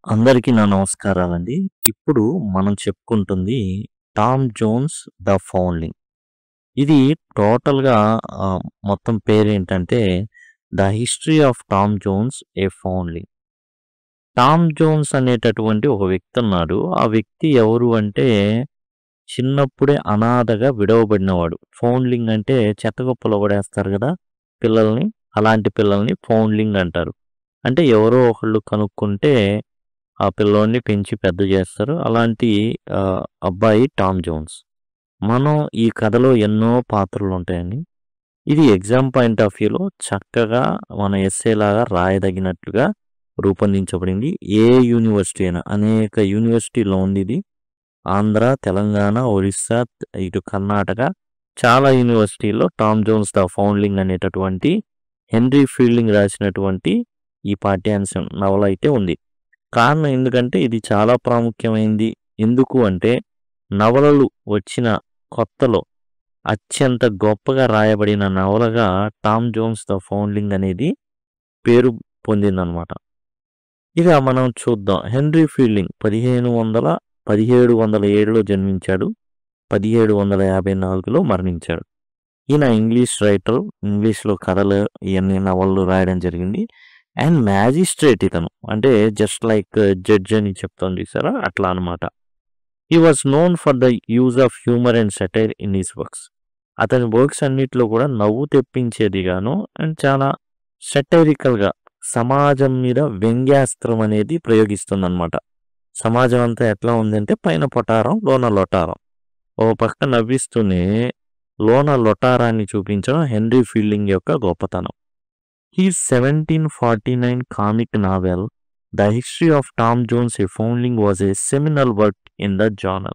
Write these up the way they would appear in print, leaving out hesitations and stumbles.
అందరికీ నా నమస్కారాలండి. ఇప్పుడు మనం చెప్పుకుంటుంది 'టామ్ జోన్స్ ద ఫౌండ్లింగ్'. ఇది టోటల్‌గా మొత్తం పేరేంటంటే 'the history of Tom Jones a foundling'. Tom Jones అనేటటువంటి ఒక వ్యక్తి ఉన్నాడు. ఆ వ్యక్తి ఎవరు అంటే చిన్నప్పుడే అనాథగా విడవబడినవాడు. ఫౌండ్లింగ్ అంటే చెత్తకుప్పలో పడేస్తారు గదా! పిల్లల్ని. అలాంటి పిల్లల్ని ఫౌండ్లింగ్ అంటారు. అంటే ఎవరో ఒకళ్ళు కనుక్కుంటే ఆ పిల్లోడిని పెంచి పెద్ద చేస్తారు. అలాంటి అబ్బాయి టామ్ జోన్స్. మనం ఈ కథలో ఎన్నో పాత్రలుంటాయండి. ఇది ఎగ్జామ్ పాయింట్ ఆఫ్ వ్యూలో చక్కగా మన ఎస్సేలాగా రాయదగినట్లుగా రూపొందించబడింది. ఏ యూనివర్సిటీ అయినా అనేక యూనివర్సిటీలో ఉందిది. ఆంధ్ర, తెలంగాణ, ఒరిస్సా, ఇటు కర్ణాటక చాలా యూనివర్సిటీల్లో 'టామ్ జోన్స్ ద ఫౌండ్లింగ్' అనేటటువంటి హెన్రీ ఫీల్డింగ్ రాసినటువంటి ఈ పాఠ్యాంశం నవల అయితే ఉంది. కారణం ఎందుకంటే ఇది చాలా ప్రాముఖ్యమైంది. ఎందుకు అంటే నవలలు వచ్చిన కొత్తలో అత్యంత గొప్పగా రాయబడిన నవలగా 'టామ్ జోన్స్ ద ఫౌండ్లింగ్' అనేది పేరు పొందిందనమాట. ఇక మనం చూద్దాం. హెన్రీ ఫీల్డింగ్ 1707లో జన్మించాడు. 1754లో మరణించాడు. ఈయన ఇంగ్లీష్ రైటర్. ఇంగ్లీష్‌లో కథలు ఇయన్నీ నవలలు రాయడం జరిగింది. అండ్ మ్యాజిస్ట్రేట్ ఇతను. అంటే జస్ట్ లైక్ జడ్జ్ అని చెప్తాం చూసారా? అట్లా అనమాట. He was known for the use of humour and satire in his works. అతని వర్క్స్ అన్నిట్లో కూడా నవ్వు తెప్పించేదిగాను అండ్ చాలా సటైరికల్‌గా సమాజం మీద వ్యంగ్యాస్త్రం అనేది ప్రయోగిస్తుందన్నమాట. సమాజం అంతా ఎట్లా ఉందంటే పైన పొటారం, లోన లొటారం. ఓ పక్క నవ్విస్తూనే లోన లొటారాన్ని చూపించడం హెన్రీ ఫీల్డింగ్ యొక్క గొప్పతనం. His 1749 comic novel, The History of Tom Jones a Foundling, was a seminal work in the genre.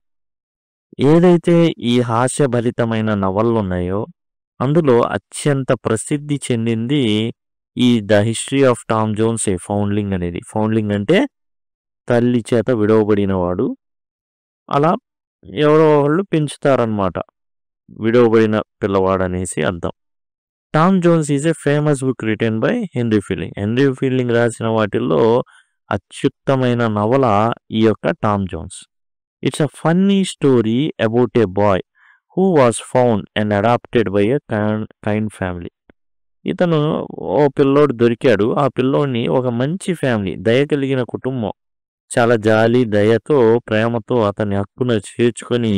ఏదైతే ఈ హాస్యభరితమైన నవలలు ఉన్నాయో అందులో అత్యంత ప్రసిద్ధి చెందింది ఈ 'the history of Tom Jones a foundling' అనేది. ఫౌండ్లింగ్ అంటే తల్లి చేత విడవబడినవాడు. అలా ఎవరో ఒకళ్ళు పెంచుతారనమాట. విడవబడిన పిల్లవాడనేసి అర్థం. Tom Jones is a famous book written by Henry Fielding. Henry Fielding రాసిన వాటిల్లో అత్యుత్తమైన నవల ఈ యొక్క Tom Jones. It's a funny story about a boy who was found and adopted by a kind family. ఇతను ఓ పిల్లోడు దొరికాడు. ఆ పిల్లోడిని ఒక మంచి ఫ్యామిలీ, దయ కలిగిన కుటుంబం, చాలా జాలి, దయతో, ప్రేమతో అతన్ని హక్కున చేర్చుకొని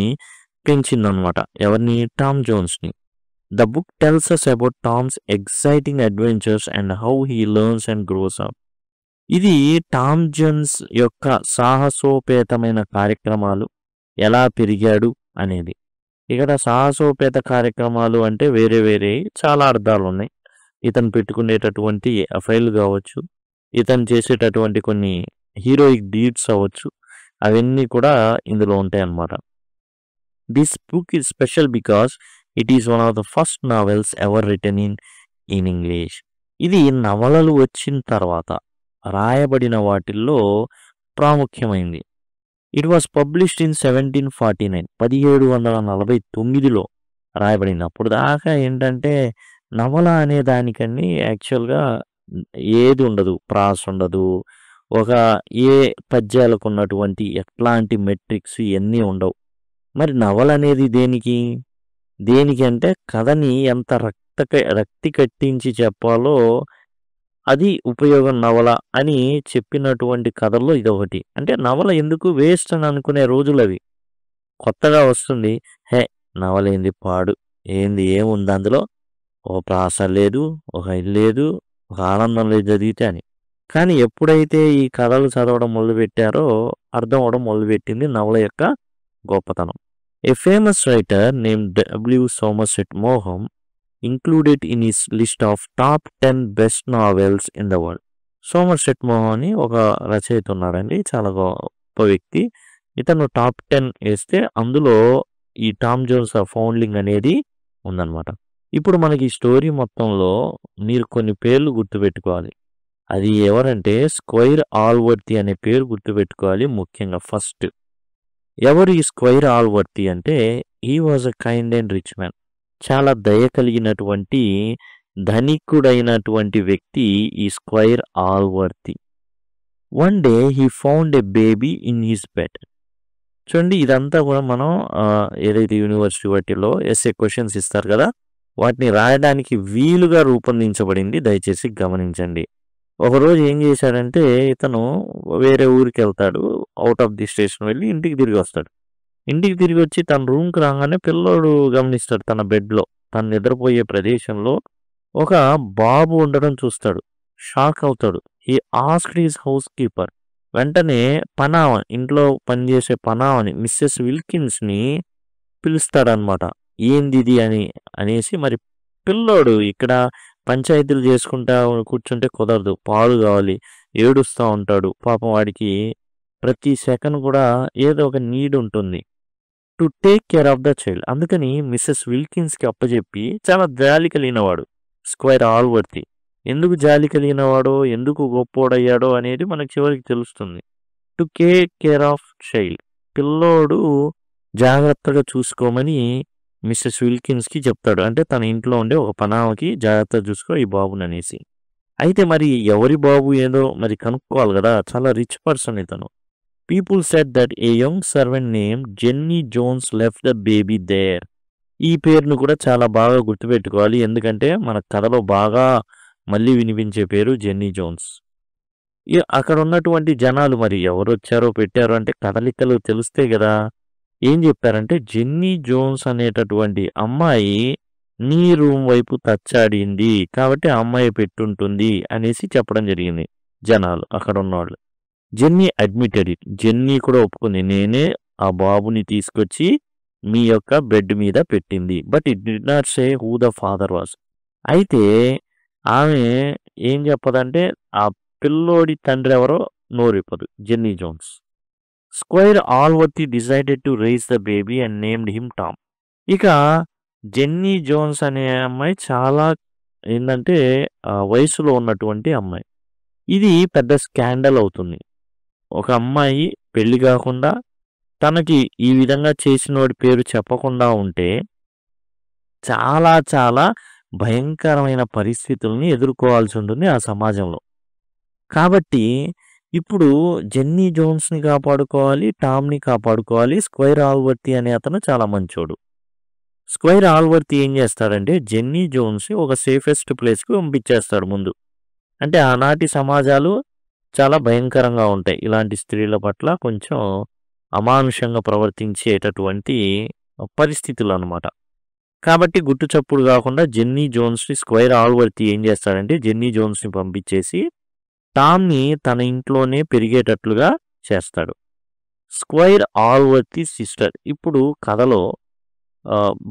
పెంచిందనమాట. ఎవరిని? Tom జోన్స్ని. The book tells us about Tom's exciting adventures and how he learns and grows up. ఇది టామ్ జోన్స్ యొక్క సాహసోపేతమైన కార్యక్రమాలు, ఎలా పెరిగాడు అనేది. ఇక్కడ సాహసోపేత కార్యక్రమాలు అంటే వేరే వేరే చాలా అర్థాలు ఉన్నాయి. ఇతను పెట్టుకునేటటువంటి ఫైల్ కావచ్చు, ఇతను చేసేటటువంటి కొన్ని హీరోయిక్ డీడ్స్ అవ్వచ్చు, అవన్నీ కూడా ఇందులో ఉంటాయి అన్నమాట. This book is special because it is one of the first novels ever return in English. ఇది నవలలు వచ్చిన తర్వాత రాయబడిన వాటిల్లో ప్రాముఖ్యమైంది. ఇట్ వాస్ పబ్లిష్డ్ ఇన్ 1749, 1749లో రాయబడింది. అప్పుడు దాకా ఏంటంటే నవల అనే దానికన్నీ యాక్చువల్గా ఏది ఉండదు, ప్రాస ఉండదు, ఒక ఏ పద్యాలకు ఉన్నటువంటి ఎట్లాంటి మెట్రిక్స్ ఇవన్నీ ఉండవు. మరి నవల అనేది దేనికి అంటే కథని ఎంత రక్తి కట్టించి చెప్పాలో అది ఉపయోగం నవల అని చెప్పినటువంటి కథల్లో ఇదొకటి. అంటే నవల ఎందుకు వేస్ట్ అని అనుకునే రోజులు అవి. కొత్తగా వస్తుంది, హే నవల ఏంది పాడు, ఏముంది అందులో, ఓ ప్రాస లేదు, ఒక ఇది లేదు, ఒక ఆనందం లేదు చదివితే అని. కానీ ఎప్పుడైతే ఈ కథలు చదవడం మొదలుపెట్టారో అర్థం అవడం మొదలుపెట్టింది నవల యొక్క గొప్పతనం. A famous writer named W. Somerset Maugham included in his list of top 10 best novels in the world. Somerset మోహం అని ఒక రచయిత ఉన్నాడండి, చాలా గొప్ప వ్యక్తి. ఇతను టాప్ 10 వేస్తే అందులో ఈ టామ్ జోన్స్ ఆఫ్ ఫౌండ్లింగ్ అనేది ఉందన్నమాట. ఇప్పుడు మనకి ఈ స్టోరీ మొత్తంలో మీరు కొన్ని పేర్లు గుర్తుపెట్టుకోవాలి. అది ఎవరంటే స్క్వైర్ ఆల్వర్తి అనే పేరు గుర్తుపెట్టుకోవాలి ముఖ్యంగా ఫస్ట్. ఎవరు ఈ స్క్వైర్ ఆల్వర్తి అంటే he was a kind and rich man. చాలా దయ కలిగినటువంటి ధనికుడైనటువంటి వ్యక్తి ఈ squire Allworthy. One day he found a baby in his bed. చూడండి ఇదంతా కూడా మనం ఏదైతే యూనివర్సిటీ వాటిలో ఎస్ఏ క్వశ్చన్స్ ఇస్తారు కదా, వాటిని రాయడానికి వీలుగా రూపొందించబడింది. దయచేసి గమనించండి. ఒకరోజు ఏం చేశాడంటే ఇతను వేరే ఊరికి వెళ్తాడు. అవుట్ ఆఫ్ ది స్టేషన్ వెళ్ళి ఇంటికి తిరిగి వస్తాడు. ఇంటికి తిరిగి వచ్చి తన రూమ్కి రాగానే పిల్లోడు గమనిస్తాడు తన బెడ్లో, తను నిద్రపోయే ప్రదేశంలో ఒక బాబు ఉండడం చూస్తాడు. షాక్ అవుతాడు. He asked his house keeper. వెంటనే పనామ, ఇంట్లో పనిచేసే పనామని మిస్సెస్ విల్కిన్స్ని పిలుస్తాడనమాట. ఏందిది అనేసి. మరి పిల్లోడు ఇక్కడ పంచాయతీలు చేసుకుంటా కూర్చుంటే కుదరదు, పాలు కావాలి, ఏడుస్తూ ఉంటాడు. పాపం వాడికి ప్రతి సెకండ్ కూడా ఏదో ఒక నీడ్ ఉంటుంది to take care of the child. అందుకని మిస్సెస్ విల్కిన్స్కి అప్పచెప్పి చాలా జాలి కలిగినవాడు స్క్వైర్ ఆల్వర్తి. ఎందుకు జాలి కలిగినవాడో, ఎందుకు గొప్పోడయ్యాడో అనేది మనకు చివరికి తెలుస్తుంది. టు కేర్ ఆఫ్ చైల్డ్, పిల్లోడు జాగ్రత్తగా చూసుకోమని మిస్సెస్ విల్కిన్స్కి చెప్తాడు. అంటే తన ఇంట్లో ఉండే ఒక పనామకి జాగ్రత్తగా చూసుకో ఈ బాబుని అనేసి. అయితే మరి ఎవరి బాబు ఏదో మరి కనుక్కోవాలి కదా, చాలా రిచ్ పర్సన్ ఇతను. People said that a young servant name Jenny Jones left the baby there. ఈ పేరును కూడా చాలా బాగా గుర్తుపెట్టుకోవాలి, ఎందుకంటే మన కథలో బాగా మళ్ళీ వినిపించే పేరు జెన్నీ జోన్స్. అక్కడ ఉన్నటువంటి జనాలు మరి ఎవరు వచ్చారో పెట్టారో అంటే కదలికలు తెలిస్తే కదా. ఏం చెప్పారంటే జెన్నీ జోన్స్ అనేటటువంటి అమ్మాయి నీ రూమ్ వైపు తచ్చాడింది కాబట్టి ఆ అమ్మాయి పెట్టుంటుంది అనేసి చెప్పడం జరిగింది జనాలు, అక్కడ ఉన్నవాళ్ళు. Jenny admitted it. జెన్నీ కూడా ఒప్పుకుంది, నేనే ఆ బాబుని తీసుకొచ్చి మీ యొక్క బెడ్ మీద పెట్టింది. But it did not say who the father was. అయితే ఆమె ఏం చెప్పదంటే ఆ పిల్లోడి తండ్రి ఎవరో నోరిప్పదు Jenny Jones. Squire Allworthy decided to raise the baby and named him Tom. ఇక జెన్నీ జోన్స్ అనే అమ్మాయి చాలా ఏంటంటే వయసులో ఉన్నటువంటి అమ్మాయి. ఇది పెద్ద స్కాండల్ అవుతుంది. ఒక అమ్మాయి పెళ్లి కాకుండా తనకి ఈ విధంగా చేసినోడి పేరు చెప్పకుండా ఉంటే చాలా చాలా భయంకరమైన పరిస్థితుల్ని ఎదుర్కోవాల్సి ఉంటుంది ఆ సమాజంలో. కాబట్టి ఇప్పుడు జెన్నీ జోన్స్ని కాపాడుకోవాలి, టామ్ని కాపాడుకోవాలి. స్క్వైర్ ఆల్వర్తి అనే అతను చాలా మంచోడు. స్క్వైర్ ఆల్వర్తి ఏం చేస్తాడంటే జెన్నీ జోన్స్ని ఒక సేఫెస్ట్ ప్లేస్కి పంపించేస్తాడు ముందు. అంటే ఆనాటి సమాజాలు చాలా భయంకరంగా ఉంటాయి, ఇలాంటి స్త్రీల పట్ల కొంచెం అమానుషంగా ప్రవర్తించేటటువంటి పరిస్థితులు అన్నమాట. కాబట్టి గుట్టు చప్పుడు కాకుండా జెన్నీ జోన్స్ని స్క్వైర్ ఆల్వర్తి ఏం చేస్తాడంటే జెన్నీ జోన్స్ని పంపించేసి టామ్ని తన ఇంట్లోనే పెరిగేటట్లుగా చేస్తాడు. Squire Allworthy sister. ఇప్పుడు కథలో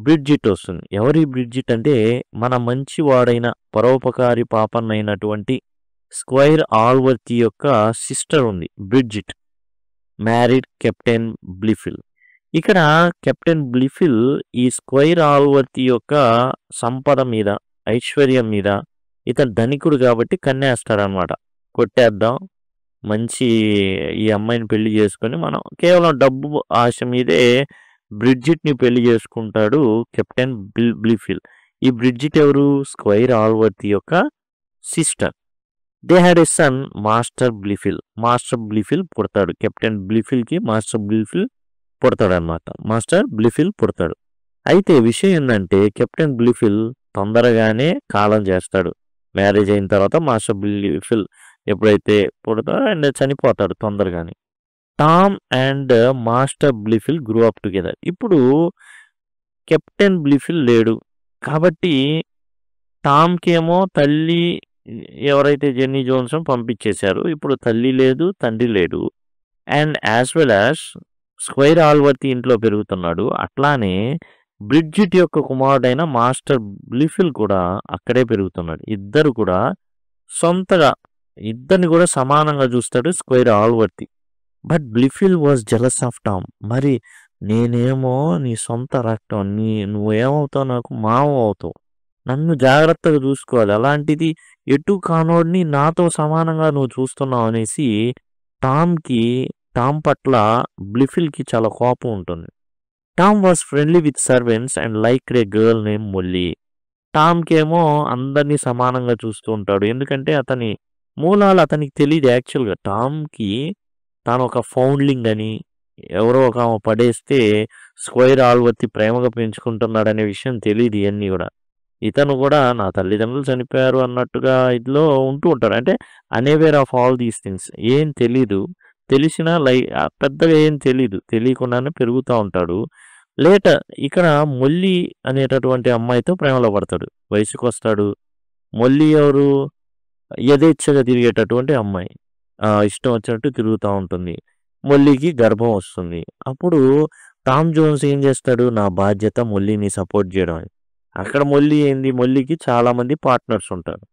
బ్రిడ్జిట్ వస్తుంది. ఎవరి బ్రిడ్జిట్ అంటే మన మంచివాడైన పరోపకారి పాపన్నైనటువంటి స్క్వైర్ ఆల్వర్తి యొక్క సిస్టర్ ఉంది బ్రిడ్జిట్, మ్యారీడ్ కెప్టెన్ బ్లిఫిల్. ఇక్కడ కెప్టెన్ బ్లిఫిల్ ఈ స్క్వైర్ ఆల్వర్తి యొక్క సంపద మీద, ఐశ్వర్యం మీద, ఇతను ధనికుడు కాబట్టి కన్నేస్తాడనమాట. కొట్టేద్దాం, మంచి ఈ అమ్మాయిని పెళ్లి చేసుకొని మనం కేవలం డబ్బు ఆశ మీదే బ్రిడ్జిట్ని పెళ్లి చేసుకుంటాడు కెప్టెన్ బ్లిఫిల్. ఈ బ్రిడ్జిట్ ఎవరు? స్క్వైర్ ఆల్వర్తి యొక్క sister. They had a son Master Blifil. Master Blifil పుడతాడు కెప్టెన్ బ్లిఫిల్కి. మాస్టర్ బ్లిఫిల్ పుడతాడు అనమాట. మాస్టర్ బ్లిఫిల్ పుడతాడు. అయితే విషయం ఏంటంటే కెప్టెన్ బ్లిఫిల్ తొందరగానే కాలం చేస్తాడు. మ్యారేజ్ అయిన తర్వాత మాస్టర్ బ్లిఫిల్ ఎప్పుడైతే పుడతాడో అండ్ చనిపోతాడు తొందరగానే. Tom and Master Blifil grew up together. ఇప్పుడు కెప్టెన్ బ్లిఫిల్ లేడు కాబట్టి టామ్కేమో తల్లి ఎవరైతే జెన్నీ జోన్స్ పంపించేశారు, ఇప్పుడు తల్లి లేదు, తండ్రి లేడు. And as well as Squire Allworthy ఇంట్లో పెరుగుతున్నాడు. అట్లానే బ్రిడ్జిట్ యొక్క కుమారుడైన మాస్టర్ బ్లిఫిల్ కూడా అక్కడే పెరుగుతున్నాడు. ఇద్దరు కూడా సొంతగా ఇద్దరిని కూడా సమానంగా చూస్తాడు Squire Allworthy. But Blifil was jealous of Tom. మరి నేనేమో నీ సొంత రక్తం, నువ్వేమవుతావు, నాకు మావ అవుతావు, నన్ను జాగ్రత్తగా చూసుకోవాలి, అలాంటిది ఎటు కానోడిని నాతో సమానంగా నువ్వు చూస్తున్నావు అనేసి టామ్ పట్ల బ్లిఫిల్కి చాలా కోపం ఉంటుంది. Tom was friendly with servants and like a girl name Molly. టామ్కేమో అందరినీ సమానంగా చూస్తూ ఉంటాడు, ఎందుకంటే అతని మూలాలు అతనికి తెలీదు యాక్చువల్‌గా. టామ్‌కి తానొక ఫౌండ్లింగ్ అని, ఎవరో ఒక ఆమె పడేస్తే స్క్వైర్ ఆల్వర్తి ప్రేమగా పెంచుకుంటున్నాడనే విషయం తెలీదు ఇయన్నీ గూడా. ఇతను గూడా నా తల్లిదండ్రులు చనిపోయారు అన్నట్టుగా ఇదిలో ఉంటూ ఉంటాడు. అంటే unaware of all these things. ఏం తెలీదు. తెలిసినా పెద్దగా ఏం తెలీదు. తెలియకుండానే పెరుగుతా ఉంటాడు. లేటర్ ఇక్కడ మొల్లి అనేటటువంటి అమ్మాయితో ప్రేమలో పడతాడు. వయసుకొస్తాడు. మొల్లి ఎవరు? యథేచ్ఛగా తిరిగేటటువంటి అమ్మాయి. ఇష్టం వచ్చినట్టు తిరుగుతా ఉంటుంది. మొల్లికి గర్భం వస్తుంది. అప్పుడు టామ్ జోన్స్ ఏం చేస్తాడు? నా బాధ్యత మొల్లిని సపోర్ట్ చేయడం అని. అక్కడ మొల్లి ఏంది? మొల్లికి చాలామంది పార్ట్నర్స్ ఉంటారు.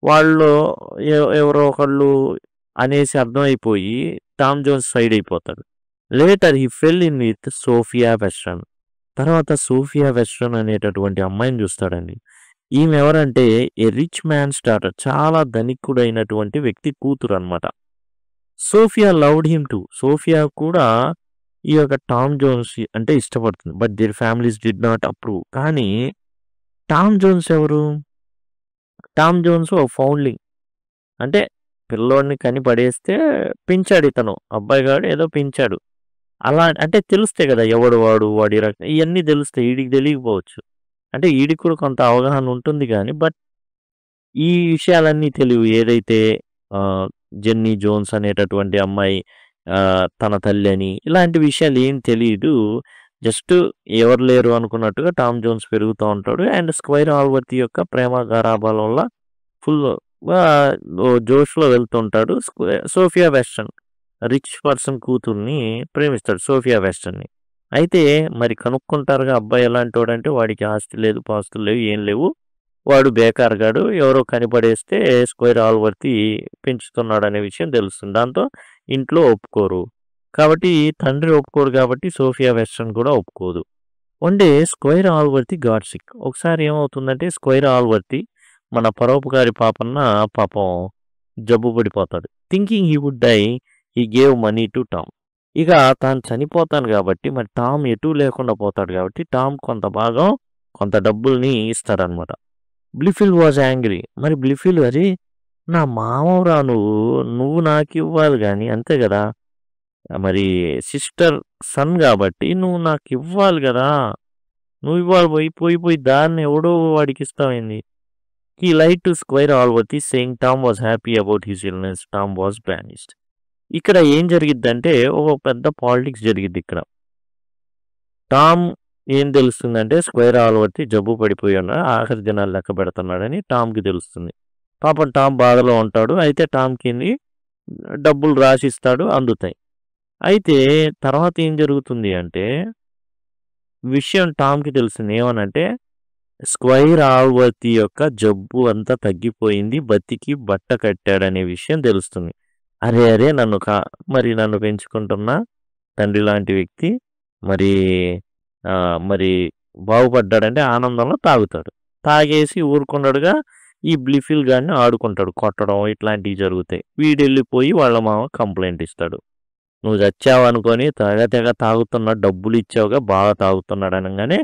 వాళ్ళలో ఎవరో ఒకళ్ళు అనేసి అర్థమైపోయి టామ్ జోన్స్ సైడ్ అయిపోతాడు. Later he fell in with Sophia Western. తర్వాత సోఫియా వెస్ట్రన్ అనేటటువంటి అమ్మాయిని చూస్తాడండి. ఈమె ఎవరంటే ఏ రిచ్ మ్యాన్స్ డాటర్. చాలా ధనికుడైనటువంటి వ్యక్తి కూతురు అనమాట. Sophia loved him too. Sophia కూడా ఈ యొక్క టామ్ జోన్స్ అంటే ఇష్టపడుతుంది. But their families did not approve. కానీ టామ్ జోన్స్ ఎవరు? టామ్ జోన్స్ ఓ ఫౌండ్లింగ్. అంటే పిల్లోడిని కని పడేస్తే పెంచాడు ఇతను. అబ్బాయి గాడు ఏదో పెంచాడు. అలా అంటే తెలుస్తాయి కదా! ఎవడు వాడు, వాడి రకం ఇయన్నీ తెలుస్తాయి. ఈడికి తెలియకపోవచ్చు. అంటే ఈడికి కూడా కొంత అవగాహన ఉంటుంది గానీ, బట్ ఈ విషయాలన్నీ తెలియవు. ఏదైతే జెన్నీ జోన్స్ అనేటటువంటి అమ్మాయి తన తల్లి అని, ఇలాంటి విషయాలు ఏం తెలీదు. జస్ట్ ఎవరు లేరు అనుకున్నట్టుగా టామ్ జోన్స్ పెరుగుతా ఉంటాడు. అండ్ స్క్వైర్ ఆల్వర్తి యొక్క ప్రేమ గారాబాల వల్ల ఫుల్ జోష్‌లో వెళ్తుంటాడు. సోఫియా వెస్టర్న్ రిచ్ పర్సన్ కూతుర్ని ప్రేమిస్తాడు సోఫియా వెస్టర్న్‌ని. అయితే మరి కనుక్కుంటారుగా అబ్బాయి ఎలాంటోడంటే వాడికి ఆస్తి లేదు, పాస్తులు లేవు, ఏం లేవు. వాడు బేకార్‌గాడు. ఎవరో కనిపడేస్తే స్క్వైర్ ఆల్వర్తి పెంచుతున్నాడనే విషయం తెలుస్తుంది. దాంతో ఇంట్లో ఒప్పుకోరు. కాబట్టి తండ్రి ఒప్పుకోడు కాబట్టి సోఫియా వెస్టర్న్ కూడా ఒప్పుకోదు. One day Squire Allworthy got sick. ఒకసారి ఏమవుతుందంటే స్క్వైర్ ఆల్వర్తి మన పరోపకారి పాపన్న పాపం జబ్బు పడిపోతాడు. Thinking he would die he gave money to Tom. ఇక తాను చనిపోతాను కాబట్టి మరి టామ్ ఎటూ లేకుండా పోతాడు కాబట్టి టామ్ కొంత భాగం కొంత డబ్బుల్ని ఇస్తాడనమాట. బ్లిఫిల్ వాజ్ యాంగ్రీ. మరి బ్లిఫిల్ అరే నా మామవురా నువ్వు నాకివ్వాలి గాని అంతే గదా! మరి సిస్టర్ సన్ గాబట్టి నువ్వు నాకివ్వాలి గదా! నువ్వివ్వాలి పోయి దాన్ని ఎవడో వాడికిస్తావేంది? He lied to Squire Allworthy saying Tom was happy about his illness. Tom was banished. ఇక్కడ ఏం జరిగిద్దంటే ఒక పెద్ద పాలిటిక్స్ జరిగిద్దిక్కడ. టామ్ ఏం తెలుస్తుందంటే స్క్వైర్ ఆల్వర్తి జబ్బు పడిపోయి ఆఖరి దినాలు లెక్క పెడుతున్నాడని టామ్‌కి తెలుస్తుంది. పాపం టామ్ బాధలో ఉంటాడు. అయితే టామ్‌కిని డబ్బులు రాసిస్తాడు అందుతాయి. అయితే తర్వాత ఏం జరుగుతుంది అంటే విషయం టామ్‌కి తెలిసింది. ఏమనంటే స్క్వైర్ ఆల్వర్తి యొక్క జబ్బు అంతా తగ్గిపోయింది. బతికి బట్ట కట్టాడనే విషయం తెలుస్తుంది. అరే! మరి నన్ను పెంచుకుంటున్న తండ్రి లాంటి వ్యక్తి మరి మరి బాగుపడ్డాడంటే ఆనందంలో తాగుతాడు. తాగేసి ఊరుకున్నాడుగా ఈ బ్లిఫిల్ గాడిని ఆడుకుంటాడు. కొట్టడం ఇట్లాంటివి జరుగుతాయి. వీడెళ్ళిపోయి వాళ్ళ మామ కంప్లెయింట్ ఇస్తాడు. నువ్వు చచ్చావనుకోని తెగ తాగుతున్నాడు. డబ్బులు ఇచ్చావుగా బాగా తాగుతున్నాడు అనంగానే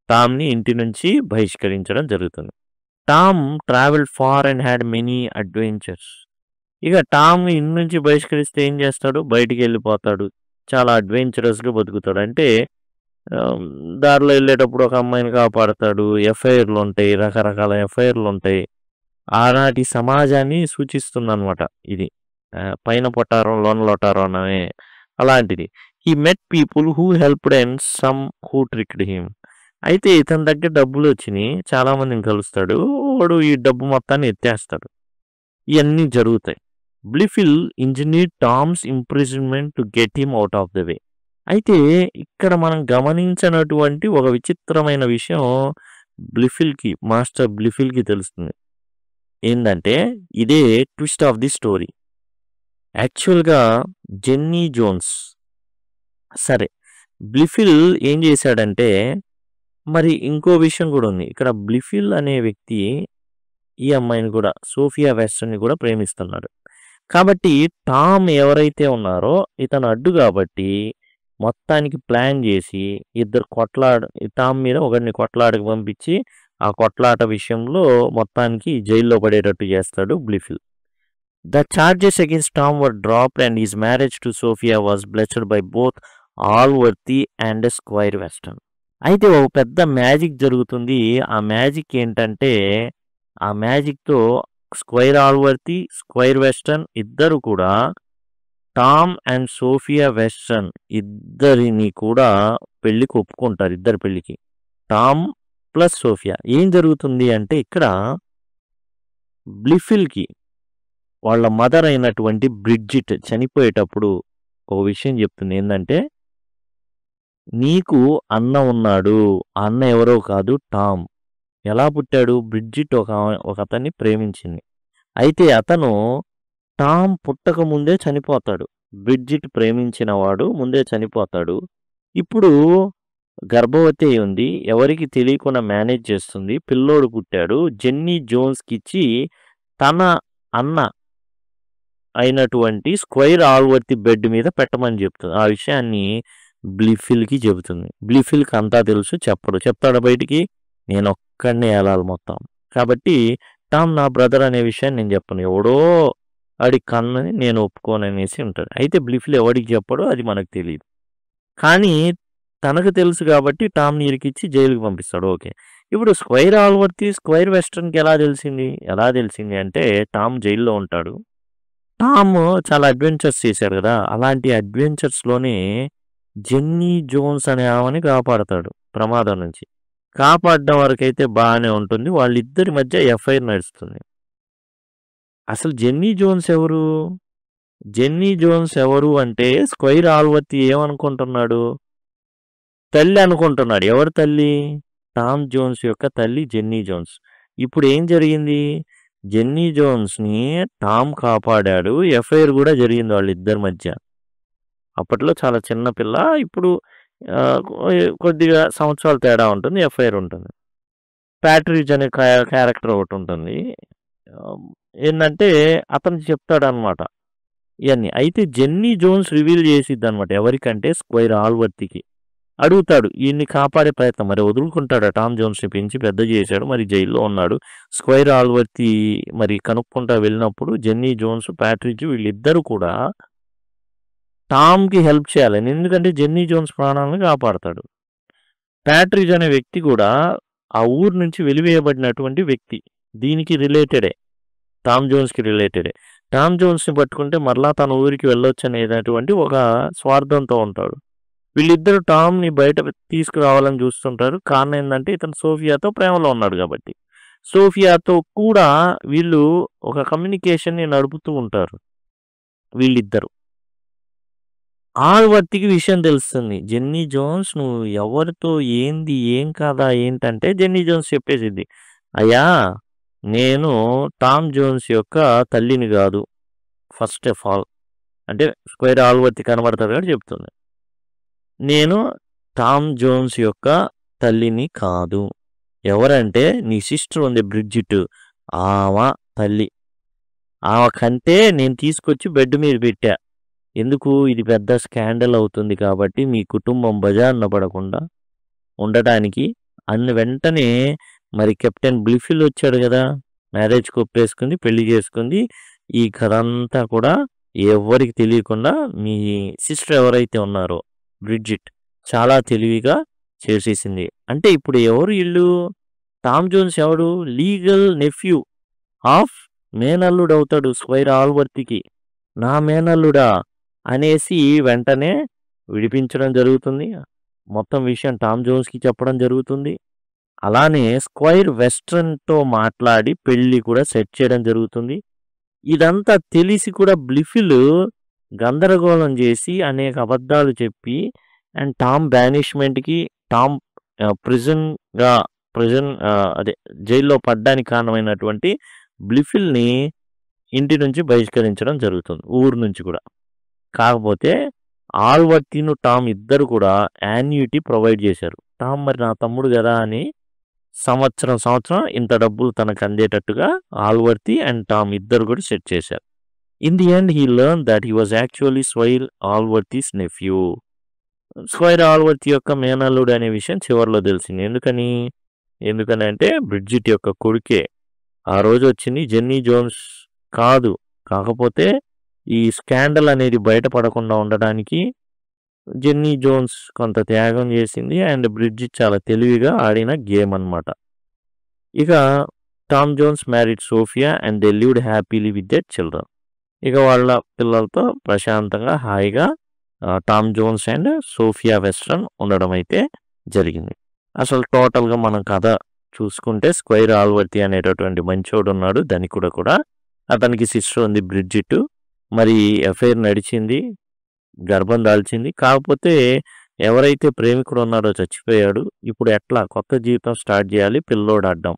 టామ్‌ని ఇంటి నుంచి బహిష్కరించడం జరుగుతుంది. Tom travelled far and had many adventures. ఇక టామ్ ఇంటి నుంచి బహిష్కరిస్తే ఏం చేస్తాడు? బయటికెళ్ళిపోతాడు. చాలా అడ్వెంచరస్‌గా బతుకుతాడు. అంటే దారిలో వెళ్ళేటప్పుడు ఒక అమ్మాయిని కాపాడతాడు. ఎఫ్ఐఆర్‌లుంటాయి. రకరకాల ఎఫ్ఐఆర్‌లుంటాయి. ఆనాటి సమాజాన్ని సూచిస్తుందనమాట ఇది. పైన పొటారం లోన లొటారం అనే అలాంటిది. He met people who helped and some who tricked him. అయితే ఇతని దగ్గర డబ్బులొచ్చినియి. చాలామందిని కలుస్తాడు. వాడు ఈ డబ్బు మొత్తాన్ని ఎత్తేస్తాడు. ఇయన్నీ జరుగుతాయి. Blifil engineered Tom's imprisonment to get him out of the way. అయితే ఇక్కడ మనం గమనించనటువంటి ఒక విచిత్రమైన విషయం మాస్టర్ బ్లిఫిల్‌కి తెలుస్తుంది. ఏందంటే ఇదే ట్విస్ట్ ఆఫ్ ది స్టోరీ. యాక్చువల్‌గా జెన్నీ జోన్స్ సరే బ్లిఫిల్ ఏం చేశాడంటే మరి ఇంకో విషయం కూడా ఉంది. ఇక్కడ బ్లిఫిల్ అనే వ్యక్తి ఈ అమ్మాయిని కూడా సోఫియా వెస్టర్న్‌ని కూడా ప్రేమిస్తున్నాడు. కాబట్టి టామ్ ఎవరైతే ఉన్నారో ఇతను అడ్డు కాబట్టి మొత్తానికి ప్లాన్ చేసి టామ్ మీద ఒకడిని కొట్లాటకు పంపించి ఆ కొట్లాట విషయంలో మొత్తానికి జైల్లో పడేటట్టు చేస్తాడు బ్లిఫిల్. The charges against Tom were dropped and his marriage to Sophia was blessed by both Allworthy and Squire Weston. అయితే ఒక పెద్ద మ్యాజిక్ జరుగుతుంది. ఆ మ్యాజిక్ ఏంటంటే, ఆ మ్యాజిక్‌తో స్క్వైర్ ఆల్వర్తీ, స్క్వైర్ వెస్టన్ ఇద్దరు కూడా టామ్ అండ్ సోఫియా వెస్టన్ ఇద్దరిని కూడా పెళ్ళికి ఒప్పుకుంటారు. ఇద్దరి పెళ్ళికి. Tom plus Sophia. ఏం జరుగుతుంది అంటే ఇక్కడ బ్లిఫిల్‌కి వాళ్ళ మదర్ అయినటువంటి బ్రిడ్జిట్ చనిపోయేటప్పుడు ఒక విషయం చెప్తుంది. ఏందంటే, నీకు అన్న ఉన్నాడు. ఆ అన్న ఎవరో కాదు టామ్. ఎలా పుట్టాడు? బ్రిడ్జిట్ ఒకతన్ని ప్రేమించింది. అయితే అతను టామ్ పుట్టక ముందే చనిపోతాడు. బ్రిడ్జిట్ ప్రేమించిన వాడు ముందే చనిపోతాడు. ఇప్పుడు గర్భవతి అయి ఉంది. ఎవరికి తెలియకుండా మేనేజ్ చేస్తుంది. పిల్లోడు పుట్టాడు. జెన్నీ జోన్స్‌కి ఇచ్చి తన అన్న అయినటువంటి స్క్వైర్ ఆల్వర్తీ బెడ్ మీద పెట్టమని చెప్తుంది. ఆ విషయాన్ని బ్లిఫిల్‌కి చెబుతుంది. బ్లిఫిల్‌కి అంతా తెలుసు. చెప్పడు. చెప్తాడా బయటికి? నేనొక్కడినే ఏలాలి మొత్తం. కాబట్టి టామ్ నా బ్రదర్ అనే విషయాన్ని నేను చెప్పను. ఎవడో ఆడి కన్నని నేను ఒప్పుకోననేసి ఉంటాడు. అయితే బ్లిఫిల్ ఎవడికి చెప్పడో అది మనకు తెలీదు. కానీ తనకు తెలుసు కాబట్టి టామ్‌ని ఇరికిచ్చి జైలుకి పంపిస్తాడు. ఓకే. ఇప్పుడు స్క్వైర్ ఆల్వర్తీ, స్క్వైర్ వెస్టన్‌కి ఎలా తెలిసింది? ఎలా తెలిసింది అంటే టామ్ జైల్‌లో ఉంటాడు. టామ్ చాలా అడ్వెంచర్స్ చేశాడు కదా! అలాంటి అడ్వెంచర్స్‌లోనే జెన్నీ జోన్స్ అనే ఆమెని కాపాడతాడు ప్రమాదం నుంచి. కాపాడడం వరకైతే బానే ఉంటుంది. వాళ్ళిద్దరి మధ్య ఎఫ్ఐఆర్ నడుస్తుంది. అసలు జెన్నీ జోన్స్ ఎవరు? జెన్నీ జోన్స్ ఎవరు అంటే స్క్వైర్ ఆల్వర్తీ ఏమనుకుంటున్నాడు? తల్లి అనుకుంటున్నాడు. ఎవరి తల్లి? టామ్ జోన్స్ యొక్క తల్లి జెన్నీ జోన్స్. ఇప్పుడు ఏం జరిగింది? జెన్నీ జోన్స్‌ని టామ్ కాపాడాడు. ఎఫ్ఐఆర్ కూడా జరిగింది వాళ్ళిద్దరి మధ్య. అప్పట్లో చాలా చిన్న పిల్ల. ఇప్పుడు కొద్దిగా సంవత్సరాల తేడా ఉంటుంది. ఎఫ్ఐఆర్ ఉంటుంది. ప్యాట్రిజ్ అనే క్యారెక్టర్ ఒకటి ఉంటుంది. ఏందంటే అతను చెప్తాడనమాట ఇయన్నీ. అయితే జెన్నీ జోన్స్ రివీల్ చేసిద్దనమాట. ఎవరికంటే స్క్వైర్ ఆల్వర్తీకి. అడుగుతాడు. ఈయన్ని కాపాడే ప్రయత్నం మరి వదులుకుంటాడా టామ్ జోన్స్‌ని పెంచి పెద్ద చేశాడు. మరి జైల్లో ఉన్నాడు. స్క్వైర్ ఆల్వర్తీ మరి కనుక్కుంటా వెళ్ళినప్పుడు జెన్నీ జోన్స్, ప్యాట్రిజ్ వీళ్ళిద్దరూ కూడా టామ్‌కి హెల్ప్ చేయాలని. ఎందుకంటే జెన్నీ జోన్స్ ప్రాణాలను కాపాడతాడు. ప్యాట్రిజ్ అనే వ్యక్తి కూడా ఆ ఊరు నుంచి వెలివేయబడినటువంటి వ్యక్తి. దీనికి రిలేటెడే. టామ్ జోన్స్‌కి రిలేటెడే. టామ్ జోన్స్‌ని పట్టుకుంటే మరలా తన ఊరికి వెళ్ళొచ్చనేటటువంటి ఒక స్వార్థంతో ఉంటాడు. వీళ్ళిద్దరూ టామ్‌ని బయట తీసుకురావాలని చూస్తుంటారు. కారణం ఏందంటే ఇతను సోఫియాతో ప్రేమలో ఉన్నాడు కాబట్టి. సోఫియాతో కూడా వీళ్ళు ఒక కమ్యూనికేషన్‌ని నడుపుతూ ఉంటారు వీళ్ళిద్దరు. ఆల్వర్తీకి విషయం తెలుస్తుంది. జెన్నీ జోన్స్ నువ్వు ఎవరితో ఏంది, ఏం కాదా ఏంటంటే జెన్నీ జోన్స్ చెప్పేసిద్ది. అయ్యా నేను టామ్ జోన్స్ యొక్క తల్లిని కాదు. ఫస్ట్ ఆఫ్ ఆల్ అంటే స్క్వైర్ ఆల్వర్తీ కనబడతాడు కాబట్టి చెప్తుంది. నేను టామ్ జోన్స్ యొక్క తల్లిని కాదు. ఎవరంటే నీ సిస్టర్ ఉంది బ్రిడ్జిట్. ఆమె తల్లి. ఆమె కంటే నేను తీసుకొచ్చి బెడ్ మీద పెట్టా. ఎందుకు? ఇది పెద్ద స్కాండల్ అవుతుంది కాబట్టి మీ కుటుంబం బజారున పడకుండా ఉండటానికి. వెంటనే మరి కెప్టెన్ బ్లిఫిల్ వచ్చాడు కదా! మ్యారేజ్‌కి ఒప్పేసుకుంది. పెళ్లి చేసుకుంది. ఈ కథ అంతా కూడా ఎవ్వరికి తెలియకుండా మీ సిస్టర్ ఎవరైతే ఉన్నారో బ్రిడ్జిట్ చాలా తెలివిగా చేసేసింది. అంటే ఇప్పుడు ఎవరు ఈళ్ళు? టామ్ జోన్స్ ఎవడు? లీగల్ నెఫ్యూ ఆఫ్ మేనల్లుడు అవుతాడు స్క్వైర్ ఆల్వర్తీకి. నా మేనల్లుడా అనేసి వెంటనే విడిపించడం జరుగుతుంది. మొత్తం విషయం టామ్ జోన్స్‌కి చెప్పడం జరుగుతుంది. అలానే స్క్వైర్ వెస్టన్‌తో మాట్లాడి పెళ్లి కూడా సెట్ చేయడం జరుగుతుంది. ఇదంతా తెలిసి కూడా బ్లిఫిల్ గందరగోళం చేసి అనేక అబద్ధాలు చెప్పి అండ్ టామ్ బ్యానిష్మెంట్‌కి టామ్ ప్రిజన్ అదే జైల్లో పడ్డానికి కారణమైనటువంటి బ్లిఫిల్‌ని ఇంటి నుంచి బహిష్కరించడం జరుగుతుంది. ఊరు నుంచి కూడా. కాకపోతే ఆల్వర్తీను టామ్ ఇద్దరు కూడా యాన్యుటీ ప్రొవైడ్ చేశారు. టామ్ మరి నా తమ్ముడు కదా అని సంవత్సరం ఇంత డబ్బులు తనకు అందేటట్టుగా ఆల్వర్తీ అండ్ టామ్ ఇద్దరు కూడా సెట్ చేశారు. In the end he learn that he was actually Squire Allworthy's nephew. Squire Allworthy యొక్క మేనల్లుడు అనే విషయం చివరిలో తెలిసింది. ఎందుకనంటే బ్రిడ్జిట్ యొక్క కొడుకే. ఆ రోజు వచ్చింది జెన్నీ జోన్స్ కాదు. కాకపోతే ఈ స్కాండల్ అనేది బయటపడకుండా ఉండడానికి జెన్నీ జోన్స్ కొంత త్యాగం చేసింది. అండ్ బ్రిడ్జిట్ చాలా తెలివిగా ఆడిన గేమ్ అన్నమాట. ఇక Tom Jones married Sophia and they lived happily with their children. ఇక వాళ్ళ పిల్లలతో ప్రశాంతంగా హాయిగా Tom Jones and Sophia Western ఉండడం అయితే జరిగింది. అసలు టోటల్గా మనం కథ చూసుకుంటే స్క్వైర్ ఆల్వర్తి అనేటటువంటి మంచోడు ఉన్నాడు, ధనికుడు కూడా. అతనికి సిస్టర్ ఉంది బ్రిడ్జిట్. మరి ఎఫైర్ నడిచింది, గర్భం దాల్చింది. కాకపోతే ఎవరైతే ప్రేమికుడు ఉన్నాడో చచ్చిపోయాడు. ఇప్పుడు ఎట్లా కొత్త జీవితం స్టార్ట్ చేయాలి, పిల్లోడు అడ్డం.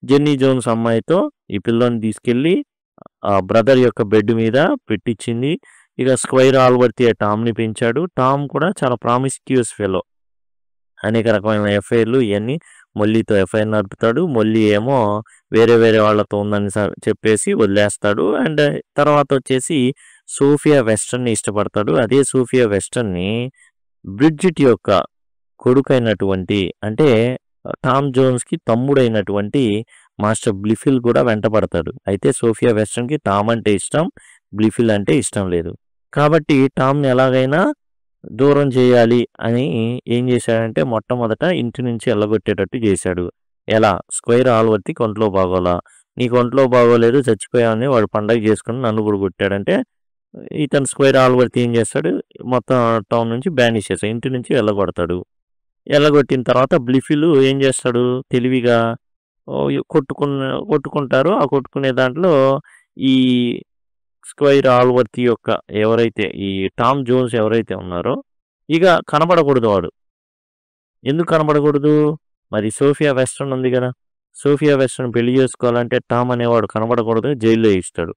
జెన్నీ జోన్స్ అమ్మాయితో ఈ పిల్లోని తీసుకెళ్ళి ఆ బ్రదర్ యొక్క బెడ్ మీద పెట్టించింది. ఇక స్క్వైర్ ఆల్వర్తి టామ్ని పెంచాడు. టామ్ కూడా చాలా ప్రామిస్క్యూస్ ఫెలో, అనేక రకమైన ఎఫ్ఐఆర్లు ఇవన్నీ. మొల్లీతో ఎఫ్ఐఆర్ నడుపుతాడు. మొల్లి ఏమో వేరే వేరే వాళ్ళతో ఉందని చెప్పేసి వదిలేస్తాడు. అండ్ తర్వాత వచ్చేసి సోఫియా వెస్టర్న్ని ఇష్టపడతాడు. అదే సోఫియా వెస్టర్న్ని బ్రిడ్జిట్ యొక్క కొడుకైనటువంటి, అంటే టామ్ జోన్స్కి తమ్ముడైనటువంటి మాస్టర్ బ్లిఫిల్ కూడా వెంటపడతాడు. అయితే సోఫియా వెస్టర్న్కి టామ్ అంటే ఇష్టం, బ్లిఫిల్ అంటే ఇష్టం లేదు. కాబట్టి టామ్ని ఎలాగైనా దూరం చేయాలి అని ఏం చేశాడంటే మొట్టమొదట ఇంటి నుంచి వెళ్ళగొట్టేటట్టు చేశాడు. ఎలా? స్క్వైర్ ఆల్వర్తికి ఒంట్లో బాగోలా, నీకు ఒంట్లో బాగోలేదు చచ్చిపోయావని వాడు పండగ చేసుకుని నన్ను కూడా కొట్టాడంటే ఇతను స్క్వైర్ ఆల్వర్తి ఏం చేస్తాడు, మొత్తం టౌన్ నుంచి బ్యానిష్ చేస్తాడు, ఇంటి నుంచి వెళ్ళగొడతాడు. వెళ్ళగొట్టిన తర్వాత బ్లిఫిల్ ఏం చేస్తాడు తెలివిగా, కొట్టుకుంటారు. ఆ కొట్టుకునే దాంట్లో ఈ స్క్వైర్ ఆల్వర్తి యొక్క ఎవరైతే ఈ టామ్ జోన్స్ ఎవరైతే ఉన్నారో ఇక కనబడకూడదు వాడు. ఎందుకు కనబడకూడదు? మరి సోఫియా వెస్టర్న్ ఉంది కదా, సోఫియా వెస్టర్న్ పెళ్లి చేసుకోవాలంటే టామ్ అనేవాడు కనబడకూడదు, జైల్లో వేయిస్తాడు.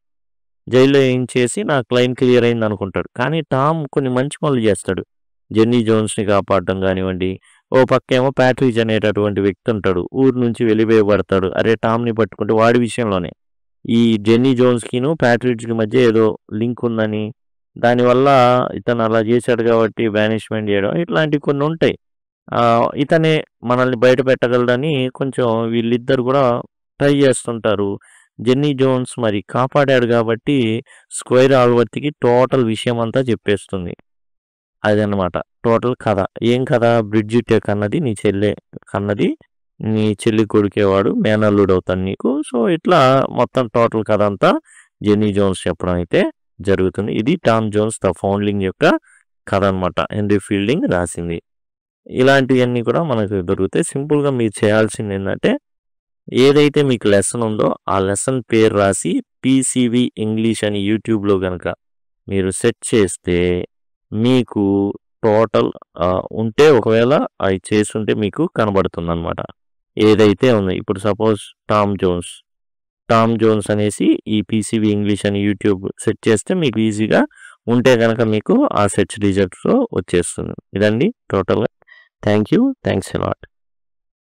జైల్లో వేయించేసి నా క్లైమ్ క్లియర్ అయింది అనుకుంటాడు. కానీ టామ్ కొన్ని మంచి పనులు చేస్తాడు. జెన్నీ జోన్స్ని కాపాడడం కానివ్వండి. ఓ పక్కేమో ప్యాట్రిజ్ అనేటటువంటి వ్యక్తి ఉంటాడు, ఊరు నుంచి వెలివేయబడతాడు. అరే టామ్ని పట్టుకుంటే వాడి విషయంలోనే ఈ జెన్నీ జోన్స్కిను ప్యాట్రిడ్జ్కి మధ్య ఏదో లింక్ ఉందని, దానివల్ల ఇతను అలా చేశాడు కాబట్టి బ్యానిష్మెంట్ చేయడం, ఇట్లాంటివి కొన్ని ఉంటాయి. ఇతనే మనల్ని బయట పెట్టగలడని కొంచెం వీళ్ళిద్దరు కూడా ట్రై చేస్తుంటారు. జెన్నీ జోన్స్ మరి కాపాడాడు కాబట్టి స్క్వైర్ ఆల్వర్తికి టోటల్ విషయం అంతా చెప్పేస్తుంది. అదనమాట టోటల్ కథ. ఏం కథ? బ్రిడ్జిట్ కన్నది నీ చెల్లె, కన్నది నీ చెల్లి కొడుకేవాడు మేనల్లుడు అవుతాను నీకు. సో ఇట్లా మొత్తం టోటల్ కథ అంతా జెన్నీ జోన్స్ చెప్పడం అయితే జరుగుతుంది. ఇది టామ్ జోన్స్ ద ఫౌండ్లింగ్ యొక్క కథ అనమాట. హెన్రీ ఫీల్డింగ్ రాసింది. ఇలాంటివన్నీ కూడా మనకు దొరుకుతాయి. సింపుల్గా మీరు చేయాల్సింది ఏంటంటే ఏదైతే మీకు లెసన్ ఉందో ఆ లెసన్ పేరు రాసి పీసీవీ ఇంగ్లీష్ అని యూట్యూబ్లో కనుక మీరు సెర్చ్ చేస్తే మీకు టోటల్ ఉంటే, ఒకవేళ అవి చేస్తుంటే మీకు కనబడుతుంది అనమాట ఏదైతే ఉంది. ఇప్పుడు సపోజ్ టామ్ జోన్స్ అనేసి ఈ పీసీవీ ఇంగ్లీష్ అని యూట్యూబ్ సెర్చ్ చేస్తే మీకు ఈజీగా ఉంటే కనుక మీకు ఆ సెర్చ్ రిజల్ట్స్లో వచ్చేస్తుంది. ఇదండి టోటల్గా. Thank you, thanks a lot.